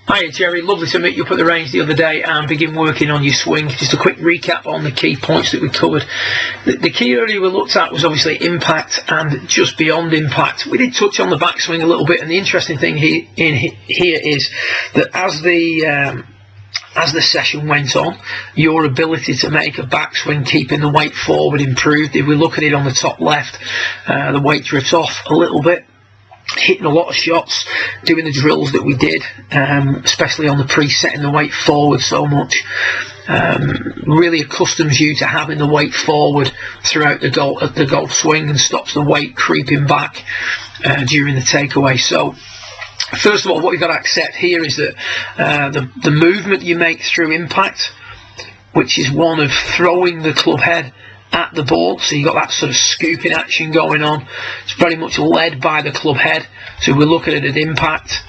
Hiya Gerry, lovely to meet you up at the range the other day and begin working on your swing. Just a quick recap on the key points that we covered. The key area we looked at was obviously impact and just beyond impact. We did touch on the backswing a little bit, and the interesting thing here is that as the session went on, your ability to make a backswing keeping the weight forward improved. If we look at it on the top left, the weight drifts off a little bit, hitting a lot of shots, doing the drills that we did, especially on the pre-setting the weight forward so much, really accustoms you to having the weight forward throughout the golf swing and stops the weight creeping back during the takeaway. So first of all, what you've got to accept here is that the movement you make through impact, which is one of throwing the club head at the ball, so you've got that sort of scooping action going on. It's very much led by the club head. So if we look at it at impact,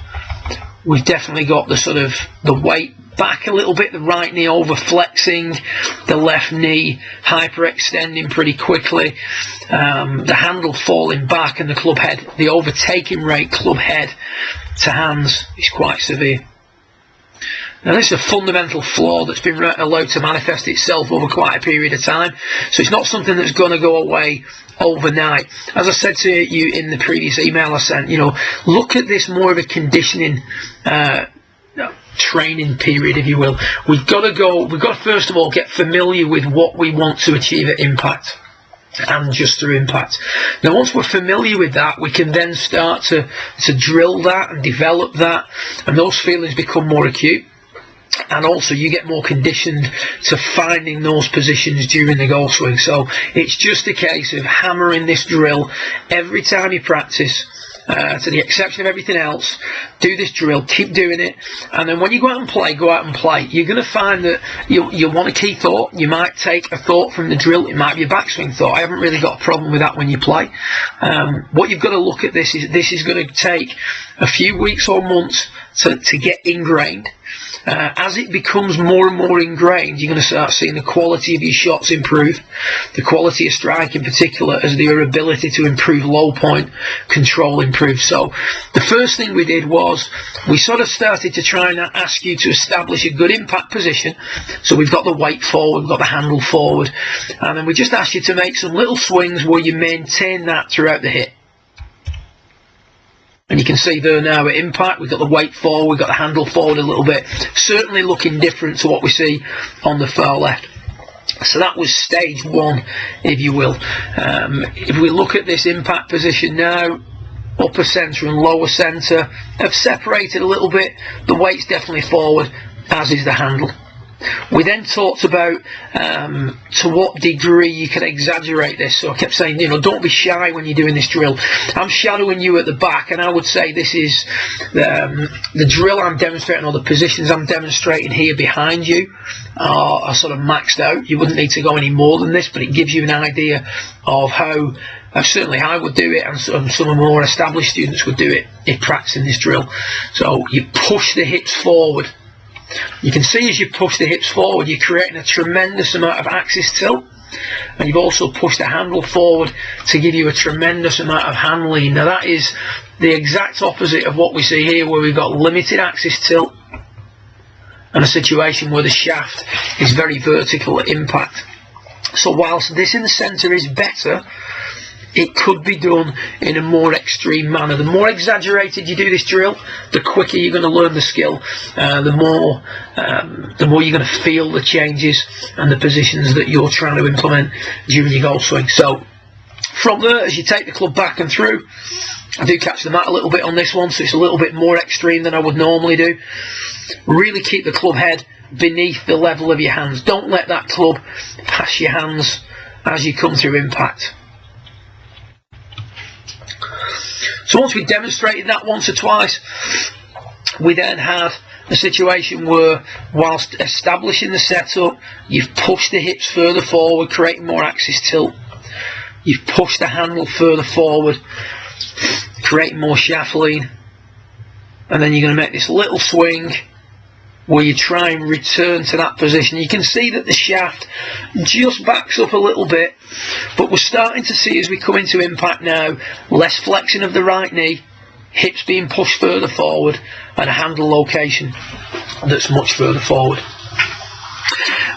we've definitely got the sort of the weight back a little bit, the right knee over flexing, the left knee hyperextending pretty quickly, the handle falling back, and the club head, the overtaking rate club head to hands is quite severe. Now this is a fundamental flaw that's been allowed to manifest itself over quite a period of time, so it's not something that's going to go away overnight. As I said to you in the previous email I sent, look at this more of a conditioning training period, if you will. We've got to first of all get familiar with what we want to achieve at impact and just through impact. Now once we're familiar with that, we can then start to drill that and develop that, and those feelings become more acute, and also you get more conditioned to finding those positions during the golf swing. So it's just a case of hammering this drill every time you practice, to the exception of everything else. Do this drill, keep doing it, and then when you go out and play, go out and play. You're going to find that you'll want a key thought. You might take a thought from the drill. It might be a backswing thought. I haven't really got a problem with that when you play. What you've got to look at this is going to take a few weeks or months to get ingrained. As it becomes more and more ingrained, you're going to start seeing the quality of your shots improve, the quality of strike in particular, as your ability to improve low point control improves. So the first thing we did was we sort of started to try and ask you to establish a good impact position. So we've got the weight forward, we've got the handle forward, and then we just asked you to make some little swings where you maintain that throughout the hit. And you can see there now at impact, we've got the weight forward, we've got the handle forward a little bit, certainly looking different to what we see on the far left. So that was stage one, if you will. If we look at this impact position now, upper centre and lower centre have separated a little bit. The weight's definitely forward, as is the handle. We then talked about to what degree you can exaggerate this. So I kept saying, don't be shy when you're doing this drill. I'm shadowing you at the back, and I would say this is the drill I'm demonstrating, or the positions I'm demonstrating here behind you are sort of maxed out. You wouldn't need to go any more than this, but it gives you an idea of how certainly I would do it, and some of the more established students would do it if practicing this drill. So you push the hips forward. You can see as you push the hips forward, you're creating a tremendous amount of axis tilt, and you've also pushed the handle forward to give you a tremendous amount of hand lean. Now that is the exact opposite of what we see here, where we've got limited axis tilt and a situation where the shaft is very vertical at impact. So whilst this in the centre is better, it could be done in a more extreme manner. The more exaggerated you do this drill, the quicker you're going to learn the skill, the more you're going to feel the changes and the positions that you're trying to implement during your golf swing. So from there, as you take the club back and through, I do catch the mat a little bit on this one, so it's a little bit more extreme than I would normally do. Really keep the club head beneath the level of your hands. Don't let that club pass your hands as you come through impact. So once we demonstrated that once or twice, we then had a situation where, whilst establishing the setup, you've pushed the hips further forward, creating more axis tilt. You've pushed the handle further forward, creating more shaft lean. And then you're going to make this little swing where you try and return to that position. You can see that the shaft just backs up a little bit, but we're starting to see, as we come into impact now, less flexing of the right knee, hips being pushed further forward, and a handle location that's much further forward.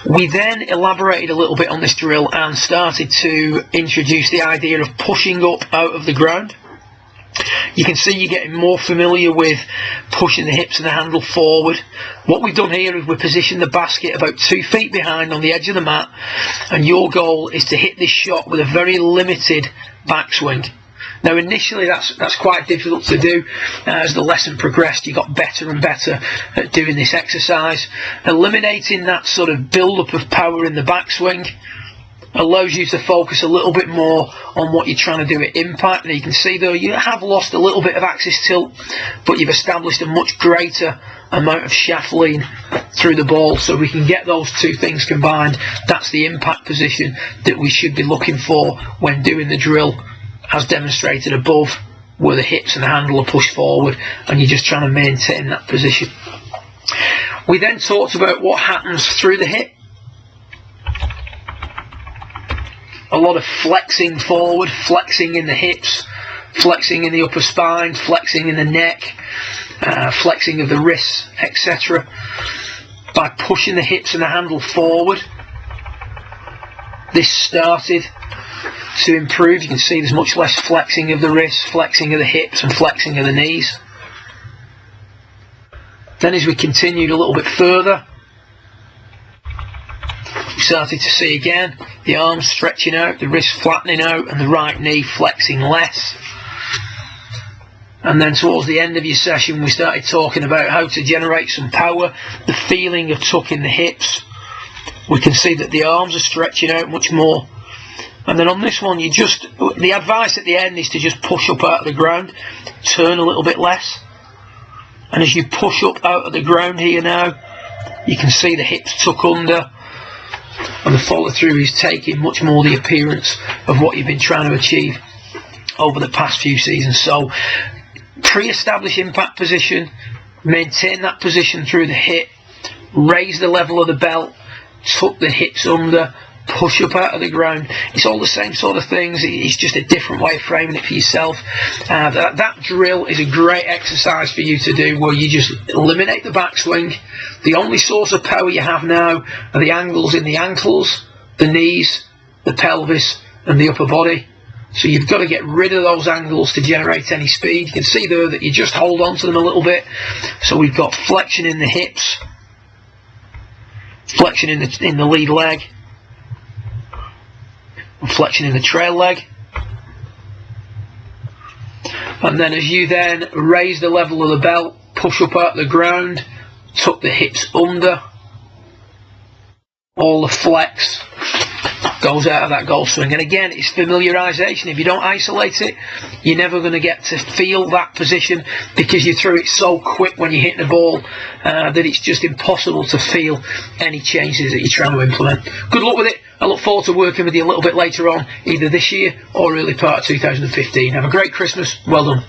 We then elaborated a little bit on this drill and started to introduce the idea of pushing up out of the ground. You can see you're getting more familiar with pushing the hips and the handle forward. What we've done here is we position the basket about 2 feet behind on the edge of the mat, and your goal is to hit this shot with a very limited backswing. Now initially that's quite difficult to do. As the lesson progressed, you got better and better at doing this exercise. Eliminating that sort of build-up of power in the backswing allows you to focus a little bit more on what you're trying to do at impact. Now you can see though you have lost a little bit of axis tilt, but you've established a much greater amount of shaft lean through the ball, so we can get those two things combined. That's the impact position that we should be looking for when doing the drill, as demonstrated above, where the hips and the handle are pushed forward and you're just trying to maintain that position. We then talked about what happens through the hip. A lot of flexing forward, flexing in the hips, flexing in the upper spine, flexing in the neck, flexing of the wrists, etc. By pushing the hips and the handle forward, this started to improve. You can see there's much less flexing of the wrists, flexing of the hips and flexing of the knees. Then as we continued a little bit further, we started to see again the arms stretching out, the wrists flattening out and the right knee flexing less. And then towards the end of your session we started talking about how to generate some power, the feeling of tucking the hips. We can see that the arms are stretching out much more. And then on this one, the advice at the end is to just push up out of the ground, turn a little bit less. And as you push up out of the ground here now, you can see the hips tuck under, and the follow through is taking much more the appearance of what you've been trying to achieve over the past few seasons. So pre-establish impact position, maintain that position through the hip, raise the level of the belt, tuck the hips under, push up out of the ground. It's all the same sort of things, it's just a different way of framing it for yourself. That drill is a great exercise for you to do, where you just eliminate the backswing. The only source of power you have now are the angles in the ankles, the knees, the pelvis and the upper body. So you've got to get rid of those angles to generate any speed. You can see there that you just hold on to them a little bit. So we've got flexion in the hips, flexion in the lead leg, flexion in the trail leg. And then as you then raise the level of the belt, push up out the ground, tuck the hips under, all the flex goes out of that golf swing. And again, it's familiarization. If you don't isolate it, you're never going to get to feel that position, because you threw it so quick when you're hitting the ball that it's just impossible to feel any changes that you're trying to implement. Good luck with it. I look forward to working with you a little bit later on, either this year or early part of 2015. Have a great Christmas. Well done.